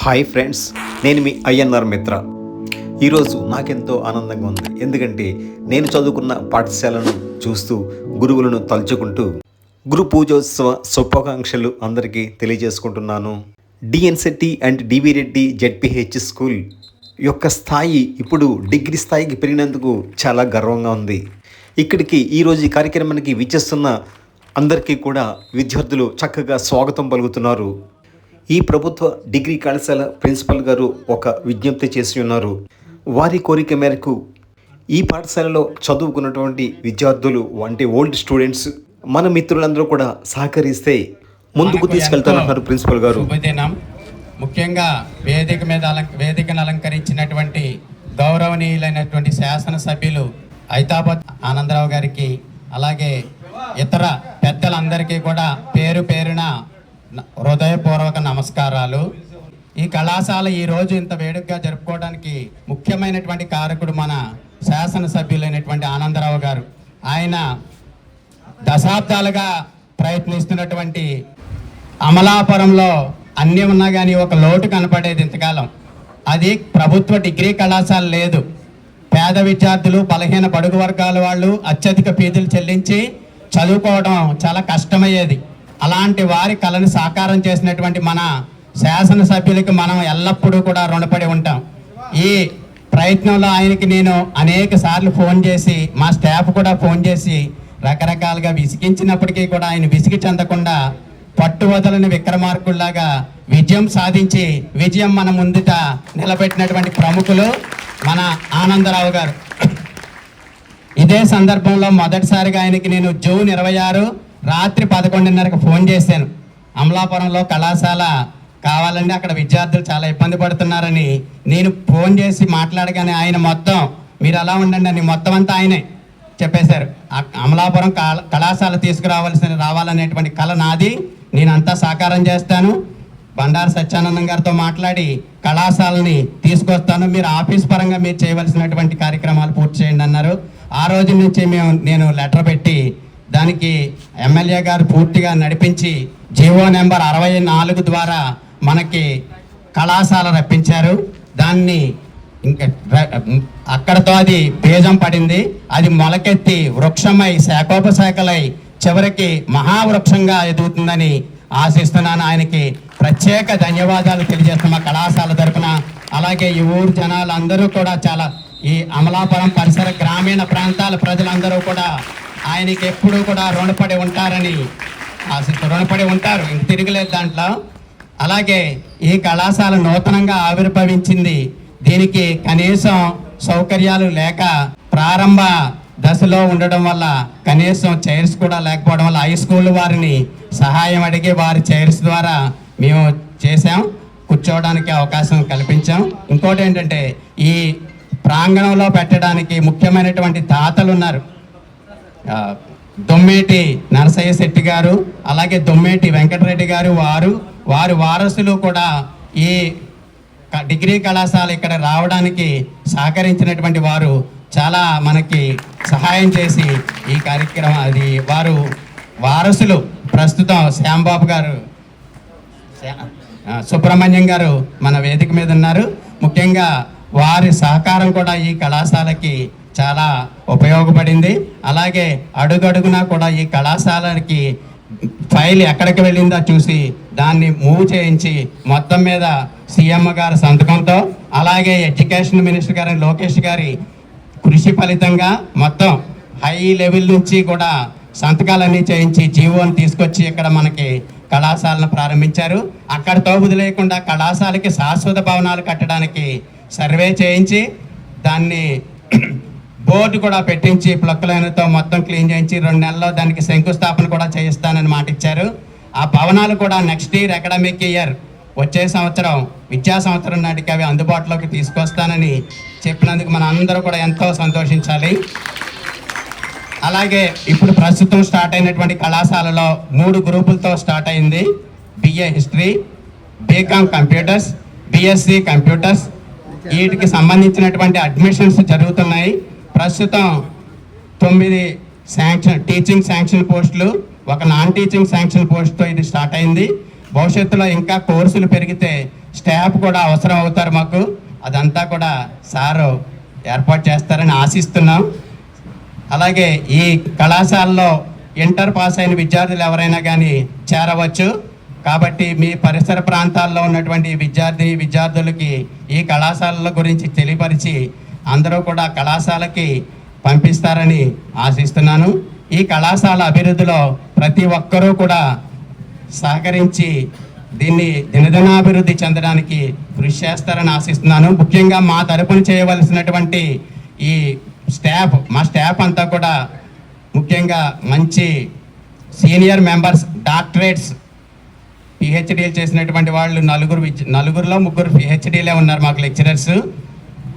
Hi friends, నేను మీ INR మిత్ర. ఈరోజు నాకెంతో ఆనందంగా ఉంది. ఎందుకంటే నేను చదువుకున్న పాఠశాలను చూస్తూ గురువులను తలుచుకుంటూ గురు పూజోత్సవ శుభాకాంక్షలు అందరికీ తెలియజేసుకుంటున్నాను. DNCT and DV Reddy ZPH school యొక్క స్థాయి ఇప్పుడు డిగ్రీ స్థాయికి పెరిగినందుకు చాలా గర్వంగా ఉంది. ఇక్కడికి ఈరోజు ఈ కార్యక్రమానికి విచ్చేస్తున్న అందరికీ కూడా విద్యార్థులు చక్కగా స్వాగతం పలుకుతున్నారు. ఈ ప్రభుత్వ డిగ్రీ కళాశాల ప్రిన్సిపల్ గారు ఒక విజ్ఞప్తి చేసి ఉన్నారు. వారి కోరిక మేరకు ఈ పాఠశాలలో చదువుకున్నటువంటి విద్యార్థులు అంటే ఓల్డ్ స్టూడెంట్స్ మన మిత్రులందరూ కూడా సహకరిస్తే ముందుకు తీసుకెళ్తానంటున్నారు ప్రిన్సిపల్ గారు. ముఖ్యంగా వేదికను అలంకరించినటువంటి గౌరవనీయులైనటువంటి శాసనసభ్యులు ఐతాబాద్ ఆనందరావు గారికి, అలాగే ఇతర పెద్దలందరికీ కూడా పేరు పేరున హృదయపూర్వక నమస్కారాలు. ఈ కళాశాల ఈరోజు ఇంత వేడుకగా జరుపుకోవడానికి ముఖ్యమైనటువంటి కారకుడు మన శాసనసభ్యులైనటువంటి ఆనందరావు గారు. ఆయన దశాబ్దాలుగా ప్రయత్నిస్తున్నటువంటి అమలాపురంలో అన్నీ ఉన్నా కానీ ఒక లోటు కనపడేది ఇంతకాలం. అది ప్రభుత్వ డిగ్రీ కళాశాల లేదు. పేద విద్యార్థులు, బలహీన బడుగు వర్గాల వాళ్ళు అత్యధిక ఫీజులు చెల్లించి చదువుకోవడం చాలా కష్టమయ్యేది. అలాంటి వారి కళను సాకారం చేసినటువంటి మన శాసనసభ్యులకి మనం ఎల్లప్పుడూ కూడా రుణపడి ఉంటాం. ఈ ప్రయత్నంలో ఆయనకి నేను అనేక సార్లు ఫోన్ చేసి, మా స్టాఫ్ కూడా ఫోన్ చేసి రకరకాలుగా విసిగించినప్పటికీ కూడా ఆయన విసిగి చెందకుండా పట్టు వదలని విక్రమార్కుల్లాగా విజయం సాధించి విజయం మన ముందుట నిలబెట్టినటువంటి ప్రముఖులు మన ఆనందరావు గారు. ఇదే సందర్భంలో మొదటిసారిగా ఆయనకి నేను జూన్ 26 రాత్రి 11:30కి ఫోన్ చేశాను. అమలాపురంలో కళాశాల కావాలండి, అక్కడ విద్యార్థులు చాలా ఇబ్బంది పడుతున్నారని నేను ఫోన్ చేసి మాట్లాడగానే ఆయన మొత్తం మీరు అలా ఉండండి అని మొత్తం అంతా ఆయనే చెప్పేశారు. అమలాపురం కళాశాల రావాలనేటువంటి కళ నాది, నేనంతా సాకారం చేస్తాను. బండారు సత్యానందం గారితో మాట్లాడి కళాశాలని తీసుకొస్తాను, మీరు ఆఫీస్ పరంగా మీరు చేయవలసినటువంటి కార్యక్రమాలు పూర్తి చేయండి అన్నారు. ఆ రోజు నుంచి నేను లెటర్ పెట్టి దానికి ఎమ్మెల్యే గారు పూర్తిగా నడిపించి జీవో నెంబర్ 64 ద్వారా మనకి కళాశాల రప్పించారు. దాన్ని ఇంకా అక్కడతో అది బీజం పడింది. అది మొలకెత్తి వృక్షమై శాఖోపశాఖలై చివరికి మహావృక్షంగా ఎదుగుతుందని ఆశిస్తున్నాను. ఆయనకి ప్రత్యేక ధన్యవాదాలు తెలియజేస్తున్నా కళాశాల తరఫున. అలాగే ఈ ఊరు జనాలందరూ కూడా చాలా, ఈ అమలాపురం పరిసర గ్రామీణ ప్రాంతాల ప్రజలందరూ కూడా ఆయనకి ఎప్పుడూ కూడా రుణపడి ఉంటారని రుణపడి ఉంటారు, ఇంక తిరగలేదు దాంట్లో. అలాగే ఈ కళాశాల నూతనంగా ఆవిర్భవించింది. దీనికి కనీసం సౌకర్యాలు లేక ప్రారంభ దశలో ఉండడం వల్ల, కనీసం చైర్స్ కూడా లేకపోవడం వల్ల హై స్కూల్ వారిని సహాయం అడిగి వారి చైర్స్ ద్వారా మేము చేసాం, కూర్చోవడానికి అవకాశం కల్పించాం. ఇంకోటి ఏంటంటే ఈ ప్రాంగణంలో పెట్టడానికి ముఖ్యమైనటువంటి దాతలు ఉన్నారు. దొమ్మేటి నరసయ్య శెట్టి గారు, అలాగే దొమ్మేటి వెంకటరెడ్డి గారు, వారి వారసులు కూడా ఈ డిగ్రీ కళాశాల ఇక్కడ రావడానికి సహకరించినటువంటి వారు చాలా మనకి సహాయం చేసి ఈ కార్యక్రమం అది వారు వారసులు ప్రస్తుతం శ్యాంబాబు గారు, సుబ్రహ్మణ్యం గారు మన వేదిక మీద ఉన్నారు. ముఖ్యంగా వారి సహకారం కూడా ఈ కళాశాలకి చాలా ఉపయోగపడింది. అలాగే అడుగడుగునా కూడా ఈ కళాశాలకి ఫైల్ ఎక్కడికి వెళ్ళిందో చూసి దాన్ని మూవ్ చేయించి మొత్తం మీద సీఎం గారి సంతకంతో, అలాగే ఎడ్యుకేషన్ మినిస్టర్ గారి లోకేష్ గారి కృషి ఫలితంగా మొత్తం హై లెవెల్ నుంచి కూడా సంతకాలన్నీ చేయించి జీవోని తీసుకొచ్చి ఇక్కడ మనకి కళాశాలను ప్రారంభించారు. అక్కడితో వదిలేయకుండా కళాశాలకి శాశ్వత భవనాలు కట్టడానికి సర్వే చేయించి దాన్ని బోర్డు కూడా పెట్టించి ప్లక్కులైనతో మొత్తం క్లీన్ చేయించి 2 నెలల్లో దానికి శంకుస్థాపన కూడా చేయిస్తానని మాట ఇచ్చారు. ఆ భవనాలు కూడా నెక్స్ట్ ఇయర్ అకాడమిక్ ఇయర్ వచ్చే సంవత్సరం విద్యా సంవత్సరం నాటికి అవి అందుబాటులోకి తీసుకొస్తానని చెప్పినందుకు మన అందరూ కూడా ఎంతో సంతోషించాలి. అలాగే ఇప్పుడు ప్రస్తుతం స్టార్ట్ అయినటువంటి కళాశాలలో 3 గ్రూపులతో స్టార్ట్ అయింది. BA history, B Com computers, BSc computers. వీటికి సంబంధించినటువంటి అడ్మిషన్స్ జరుగుతున్నాయి. ప్రస్తుతం 9 టీచింగ్ శాంక్షన్ పోస్టులు, ఒక నాన్ టీచింగ్ శాంక్షన్ పోస్ట్తో ఇది స్టార్ట్ అయింది. భవిష్యత్తులో ఇంకా కోర్సులు పెరిగితే స్టాఫ్ కూడా అవసరం అవుతారు మాకు. అదంతా కూడా సారు ఏర్పాటు చేస్తారని ఆశిస్తున్నాం. అలాగే ఈ కళాశాలలో ఇంటర్ పాస్ అయిన విద్యార్థులు ఎవరైనా కానీ చేరవచ్చు. కాబట్టి మీ పరిసర ప్రాంతాల్లో ఉన్నటువంటి విద్యార్థులకి ఈ కళాశాలల గురించి తెలియపరిచి అందరూ కూడా కళాశాలకి పంపిస్తారని ఆశిస్తున్నాను. ఈ కళాశాల అభివృద్ధిలో ప్రతి ఒక్కరూ కూడా సహకరించి దీన్ని దినదినాభివృద్ధి చెందడానికి కృషి చేస్తారని ఆశిస్తున్నాను. ముఖ్యంగా మా తరపున చేయవలసినటువంటి ఈ మా స్టాఫ్ అంతా కూడా ముఖ్యంగా మంచి సీనియర్ మెంబర్స్, డాక్టరేట్స్, పిహెచ్డీలు చేసినటువంటి వాళ్ళు నలుగురులో ముగ్గురు పిహెచ్డీలే ఉన్నారు మాకు లెక్చరర్స్.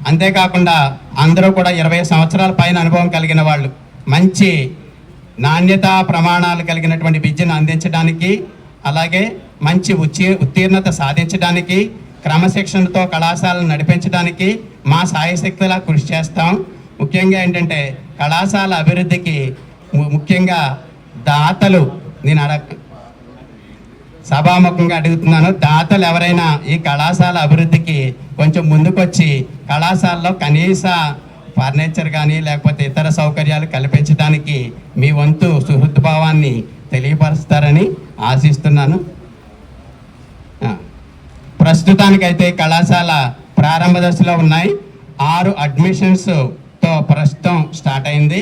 అంతేకాకుండా అందరూ కూడా 20 సంవత్సరాల పైన అనుభవం కలిగిన వాళ్ళు, మంచి నాణ్యతా ప్రమాణాలు కలిగినటువంటి విద్యను అందించడానికి, అలాగే మంచి ఉత్తీర్ణత సాధించడానికి, క్రమశిక్షణతో కళాశాలను నడిపించడానికి మా సాయశక్తిలా కృషి చేస్తాం. ముఖ్యంగా ఏంటంటే కళాశాల అభివృద్ధికి ముఖ్యంగా దాతలు, నేను సభాముఖంగా అడుగుతున్నాను, దాతలు ఎవరైనా ఈ కళాశాల అభివృద్ధికి కొంచెం ముందుకొచ్చి కళాశాలలో కనీస ఫర్నిచర్ కానీ లేకపోతే ఇతర సౌకర్యాలు కల్పించడానికి మీ వంతు సుహృద్భావాన్ని తెలియపరుస్తారని ఆశిస్తున్నాను. ప్రస్తుతానికైతే కళాశాల ప్రారంభ దశలో ఉన్నాయి. 6 అడ్మిషన్స్తో ప్రస్తుతం స్టార్ట్ అయింది.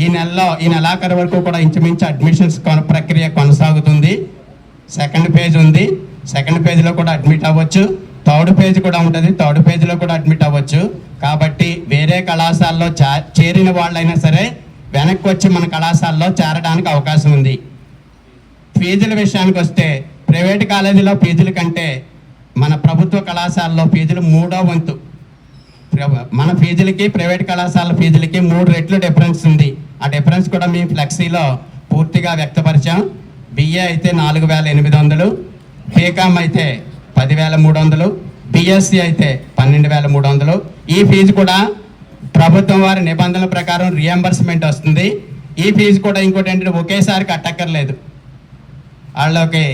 ఈ నెలాఖరు వరకు కూడా ఇంచుమించు అడ్మిషన్స్ ప్రక్రియ కొనసాగుతుంది. సెకండ్ ఫేజ్ ఉంది. సెకండ్ ఫేజ్లో కూడా అడ్మిట్ అవ్వచ్చు. థర్డ్ ఫేజ్ కూడా ఉంటుంది. థర్డ్ ఫేజ్లో కూడా అడ్మిట్ అవ్వచ్చు. కాబట్టి వేరే కళాశాలలో చేరిన వాళ్ళైనా సరే వెనక్కి వచ్చి మన కళాశాలలో చేరడానికి అవకాశం ఉంది. ఫీజుల విషయానికి వస్తే ప్రైవేట్ కాలేజీలో ఫీజుల కంటే మన ప్రభుత్వ కళాశాలలో ఫీజులు 3వ వంతు. మన ఫీజులకి ప్రైవేట్ కళాశాల ఫీజులకి 3 రెట్లు డిఫరెన్స్ ఉంది. ఆ డిఫరెన్స్ కూడా మేము ఫ్లెక్సీలో పూర్తిగా వ్యక్తపరిచాం. బిఏ అయితే 4,800, బీకామ్ అయితే 10,300, బిఎస్సి అయితే 12,300. ఈ ఫీజు కూడా ప్రభుత్వం వారి నిబంధనల ప్రకారం రియంబర్స్మెంట్ వస్తుంది. ఈ ఫీజు కూడా ఇంకోటి ఏంటంటే ఒకేసారి కట్టక్కర్లేదు. వాళ్ళకి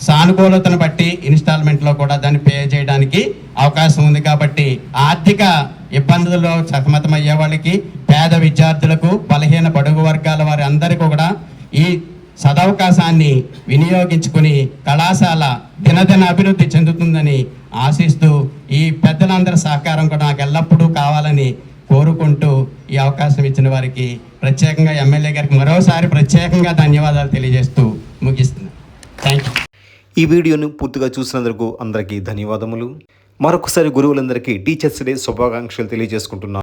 సానుకూలతను బట్టి ఇన్స్టాల్మెంట్లో కూడా దాన్ని పే చేయడానికి అవకాశం ఉంది. కాబట్టి ఆర్థిక ఇబ్బందుల్లో సతమతమయ్యే వాళ్ళకి, పేద విద్యార్థులకు, బలహీన బడుగు వర్గాల వారి అందరికీ కూడా ఈ సదవకాశాన్ని వినియోగించుకుని కళాశాల దినదిన అభివృద్ధి చెందుతుందని ఆశిస్తూ ఈ పెద్దలందరి సహకారం కూడా నాకు ఎల్లప్పుడూ కావాలని కోరుకుంటూ ఈ అవకాశం ఇచ్చిన వారికి ప్రత్యేకంగా ఎమ్మెల్యే గారికి మరోసారి ప్రత్యేకంగా ధన్యవాదాలు తెలియజేస్తూ ముగిస్తున్నాను. Thank you. ఈ వీడియోను పూర్తిగా చూసినందుకు అందరికీ ధన్యవాదములు. మరొకసారి గురువులందరికీ టీచర్స్ డే శుభాకాంక్షలు తెలియజేసుకుంటున్నాను.